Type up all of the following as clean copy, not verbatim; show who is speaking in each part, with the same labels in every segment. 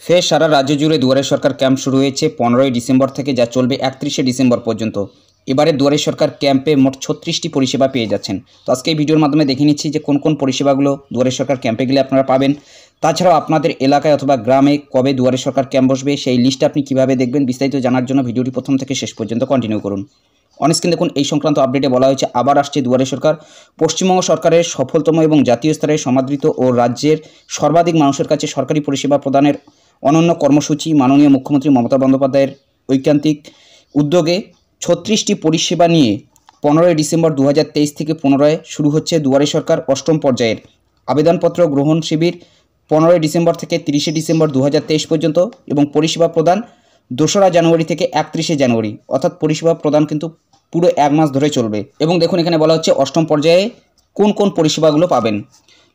Speaker 1: ফের সারা রাজ্য জুড়ে দুয়ারে সরকার ক্যাম্প শুরু হয়েছে 15ই ডিসেম্বর থেকে, যা চলবে 31শে ডিসেম্বর পর্যন্ত। এবারে দুয়ারে সরকার ক্যাম্পে মোট 36টি পরিষেবা পেয়ে যাচ্ছেন। তো আজকে এই ভিডিওর মাধ্যমে দেখে নিচ্ছি যে কোন কোন পরিষেবাগুলো দুয়ারে সরকার ক্যাম্পে গেলে আপনারা পাবেন। তাছাড়াও আপনাদের এলাকায় অথবা গ্রামে কবে দুয়ারে সরকার ক্যাম্প বসবে সেই লিস্টটা আপনি কীভাবে দেখবেন, বিস্তারিত জানার জন্য ভিডিওটি প্রথম থেকে শেষ পর্যন্ত কন্টিনিউ করুন। অনস্ক্রিন দেখুন, এই সংক্রান্ত আপডেটে বলা হয়েছে আবার আসছে দুয়ারে সরকার। পশ্চিমবঙ্গ সরকারের সফলতম এবং জাতীয় স্তরে সমাদৃত ও রাজ্যের সর্বাধিক মানুষের কাছে সরকারি পরিষেবা প্রদানের অনন্য কর্মসূচি মাননীয় মুখ্যমন্ত্রী মমতা বন্দ্যোপাধ্যায়ের ঐকান্তিক উদ্যোগে 36টি পরিষেবা নিয়ে 15ই ডিসেম্বর 2023 থেকে পুনরায় শুরু হচ্ছে দুয়ারে সরকার অষ্টম পর্যায়ের আবেদনপত্র গ্রহণ শিবির 15ই ডিসেম্বর থেকে 30শে ডিসেম্বর 2023 পর্যন্ত এবং পরিষেবা প্রদান 2রা জানুয়ারি থেকে 31শে জানুয়ারি, অর্থাৎ পরিষেবা প্রদান কিন্তু পুরো এক মাস ধরে চলবে। এবং দেখুন এখানে বলা হচ্ছে অষ্টম পর্যায়ে কোন কোন পরিষেবাগুলো পাবেন।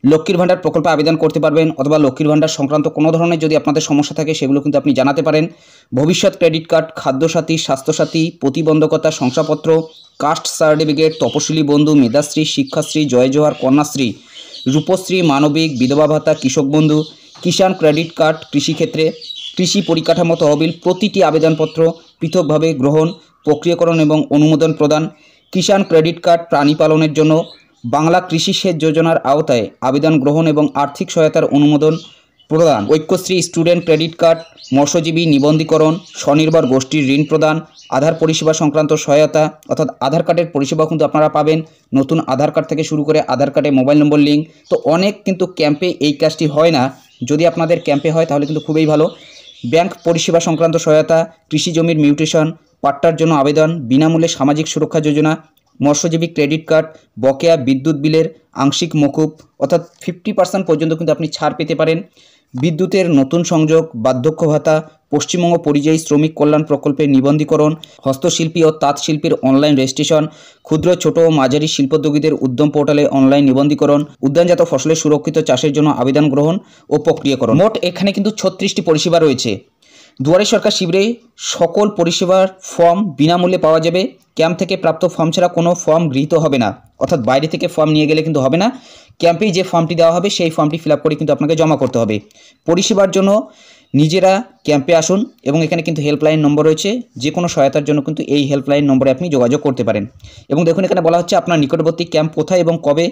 Speaker 1: লক্ষ্মীর ভাণ্ডার প্রকল্পে আবেদন করতে পারবেন, অথবা লক্ষ্মীর ভাণ্ডার সংক্রান্ত কোনো ধরনের যদি আপনাদের সমস্যা থাকে সেগুলো কিন্তু আপনি জানাতে পারেন। ভবিষ্যৎ ক্রেডিট কার্ড, খাদ্যসাথী, স্বাস্থ্যসাথী, প্রতিবন্ধকতা শংসাপত্র, কাস্ট সার্টিফিকেট, তপশিলি বন্ধু, মেধাশ্রী, শিক্ষাশ্রী, জয় জোহার, কন্যাশ্রী, রূপশ্রী, মানবিক, বিধবা ভাতা, কৃষক বন্ধু, কিষাণ ক্রেডিট কার্ড, কৃষিক্ষেত্রে, কৃষি পরিকাঠামো তহবিল, প্রতিটি আবেদনপত্র পৃথকভাবে গ্রহণ, প্রক্রিয়াকরণ এবং অনুমোদন প্রদান। কিষাণ ক্রেডিট কার্ড প্রাণী পালনের জন্য বাংলা কৃষি সেচ যোজনার আওতায় আবেদন গ্রহণ এবং আর্থিক সহায়তার অনুমোদন প্রদান। ঐক্যশ্রী স্টুডেন্ট ক্রেডিট কার্ড, মৎস্যজীবী নিবন্ধীকরণ, স্বনির্ভর গোষ্ঠীর ঋণ প্রদান, আধার পরিষেবা সংক্রান্ত সহায়তা, অর্থাৎ আধার কার্ডের পরিষেবা কিন্তু আপনারা পাবেন। নতুন আধার কার্ড থেকে শুরু করে আধার কার্ডে মোবাইল নম্বর লিঙ্ক, তো অনেক কিন্তু ক্যাম্পে এই কাজটি হয় না। যদি আপনাদের ক্যাম্পে হয় তাহলে কিন্তু খুবই ভালো। ব্যাংক পরিষেবা সংক্রান্ত সহায়তা, কৃষি জমির মিউটেশন, পাট্টার জন্য আবেদন, বিনামূল্যে সামাজিক সুরক্ষা যোজনা, মৎস্যজীবী ক্রেডিট কার্ড, বকেয়া বিদ্যুৎ বিলের আংশিক মকুব, অর্থাৎ 50% পর্যন্ত কিন্তু আপনি ছাড় পেতে পারেন। বিদ্যুতের নতুন সংযোগ, বার্ধক্য ভাতা, পশ্চিমবঙ্গ পরিযায়ী শ্রমিক কল্যাণ প্রকল্পের নিবন্ধীকরণ, হস্তশিল্পী ও তাঁত শিল্পীর অনলাইন রেজিস্ট্রেশন, ক্ষুদ্র ছোট ও মাঝারি শিল্পোদ্যোগীদের উদ্যম পোর্টালে অনলাইন নিবন্ধীকরণ, উদ্যানজাত ফসলের সুরক্ষিত চাষের জন্য আবেদন গ্রহণ ও প্রক্রিয়াকরণ। মোট এখানে কিন্তু 36টি পরিষেবা রয়েছে। দুয়ারে সরকার শিবিরে সকল পরিষেবার ফর্ম বিনামূল্যে পাওয়া যাবে। ক্যাম্প থেকে প্রাপ্ত ফর্ম ছাড়া কোনো ফর্ম গৃহীত হবে না, অর্থাৎ বাইরে থেকে ফর্ম নিয়ে গেলে কিন্তু হবে না। ক্যাম্পেই যে ফর্মটি দেওয়া হবে সেই ফর্মটি ফিল আপ করে কিন্তু আপনাকে জমা করতে হবে। পরিষেবার জন্য নিজেরা ক্যাম্পে আসুন এবং এখানে কিন্তু হেল্পলাইন নম্বর রয়েছে, যে কোনো সহায়তার জন্য কিন্তু এই হেল্পলাইন নম্বরে আপনি যোগাযোগ করতে পারেন। এবং দেখুন এখানে বলা হচ্ছে আপনার নিকটবর্তী ক্যাম্প কোথায় এবং কবে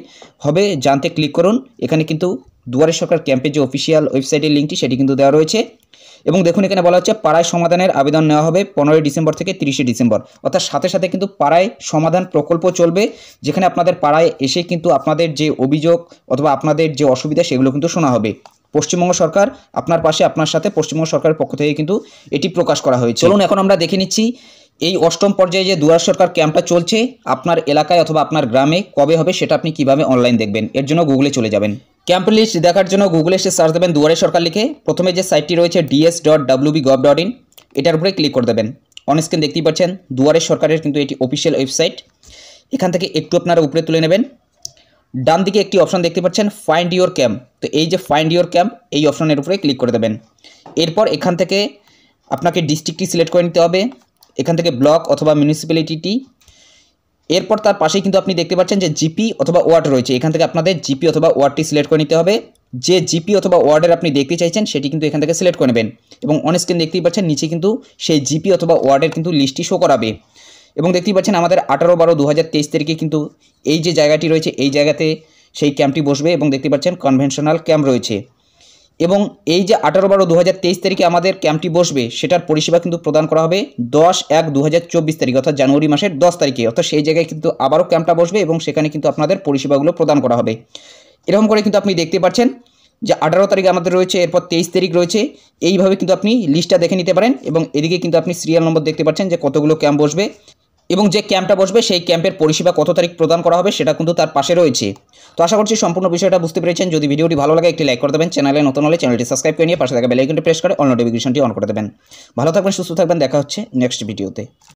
Speaker 1: হবে জানতে ক্লিক করুন। এখানে কিন্তু দুয়ারে সরকার ক্যাম্পের যে অফিসিয়াল ওয়েবসাইটের লিঙ্কটি সেটি কিন্তু দেওয়া রয়েছে। এবং দেখুন এখানে বলা হচ্ছে পাড়ায় সমাধানের আবেদন নেওয়া হবে 15ই ডিসেম্বর থেকে 30শে ডিসেম্বর, অর্থাৎ সাথে সাথে কিন্তু পাড়ায় সমাধান প্রকল্প চলবে, যেখানে আপনাদের পাড়ায় এসে কিন্তু আপনাদের যে অভিযোগ অথবা আপনাদের যে অসুবিধা সেগুলো কিন্তু শোনা হবে। পশ্চিমবঙ্গ সরকার আপনার পাশে, আপনার সাথে পশ্চিমবঙ্গ সরকারের পক্ষ থেকে কিন্তু এটি প্রকাশ করা হয়েছে। চলুন এখন আমরা দেখে নিচ্ছি এই অষ্টম পর্যায়ে যে দুয়ারে সরকার ক্যাম্পটা চলছে আপনার এলাকায় অথবা আপনার গ্রামে কবে হবে সেটা আপনি কিভাবে অনলাইন দেখবেন। এর জন্য গুগলে চলে যাবেন। ক্যাম্প লিস্ট দেখার জন্য গুগলে এসে সার্চ দেবেন দুয়ারে সরকার লিখে। প্রথমে যে সাইটটি রয়েছে ds.wb.gov.in, এটার উপরে ক্লিক করে দেবেন। অনস্ক্রিন দেখতেই পাচ্ছেন দুয়ারে সরকারের কিন্তু এটি অফিসিয়াল ওয়েবসাইট। এখান থেকে একটু আপনারা উপরে তুলে নেবেন। ডান দিকে একটি অপশন দেখতে পাচ্ছেন ফাইন্ড ইওর ক্যাম্প, তো এই যে ফাইন্ড ইওর ক্যাম্প এই অপশনের উপরে ক্লিক করে দেবেন। এরপর এখান থেকে আপনাকে ডিস্ট্রিক্টটি সিলেক্ট করে নিতে হবে, এখান থেকে ব্লক অথবা মিউনিসিপ্যালিটিটি। এরপর তার পাশেই কিন্তু আপনি দেখতে পাচ্ছেন যে জিপি অথবা ওয়ার্ড রয়েছে, এখান থেকে আপনাদের জিপি অথবা ওয়ার্ডটি সিলেক্ট করে নিতে হবে। যে জিপি অথবা ওয়ার্ডের আপনি দেখতে চাইছেন সেটি কিন্তু এখান থেকে সিলেক্ট করে নেবেন। এবং অন স্ক্রিন দেখতেই পাচ্ছেন নিচে কিন্তু সেই জিপি অথবা ওয়ার্ডের কিন্তু লিস্টটি শো করাবে। এবং দেখতেই পাচ্ছেন আমাদের 18/12/2023 তারিখে কিন্তু এই যে জায়গাটি রয়েছে এই জায়গাতে সেই ক্যাম্পটি বসবে। এবং দেখতে পাচ্ছেন কনভেনশনাল ক্যাম্প রয়েছে। এবং এই যে 18/12/2023 তারিখে আমাদের ক্যাম্পটি বসবে সেটার পরিষেবা কিন্তু প্রদান করা হবে 10/1/2024 তারিখে, অর্থাৎ জানুয়ারি মাসের 10 তারিখে, অর্থাৎ সেই জায়গায় কিন্তু আবারও ক্যাম্পটা বসবে এবং সেখানে কিন্তু আপনাদের পরিষেবাগুলো প্রদান করা হবে। এরকম করে কিন্তু আপনি দেখতে পাচ্ছেন যে 18 তারিখে আমাদের রয়েছে, এরপর 23 তারিখ রয়েছে। এইভাবে কিন্তু আপনি লিস্টটা দেখে নিতে পারেন। এবং এদিকে কিন্তু আপনি সিরিয়াল নম্বর দেখতে পাচ্ছেন যে কতগুলো ক্যাম্প বসবে এবং যে ক্যাম্পটা বসবে সেই ক্যাম্পের পরিষেবা কত তারিখ প্রদান করা হবে সেটা কিন্তু তার পাশে রয়েছে। তো আশা করছি সম্পূর্ণ বিষয়টা বুঝতে পেরেছেন। যদি ভিডিওটি ভালো লাগে একটি লাইক করে দেবেন, চ্যানেলে নতুন হলে চ্যানেলটি সাবস্ক্রাইব করে নিয়ে পাশে থাকা বেল আইকনটি প্রেস করে অল নোটিফিকেশনটি অন করে দেবেন। ভালো থাকবেন, সুস্থ থাকবেন, দেখা হচ্ছে নেক্সট ভিডিওতে।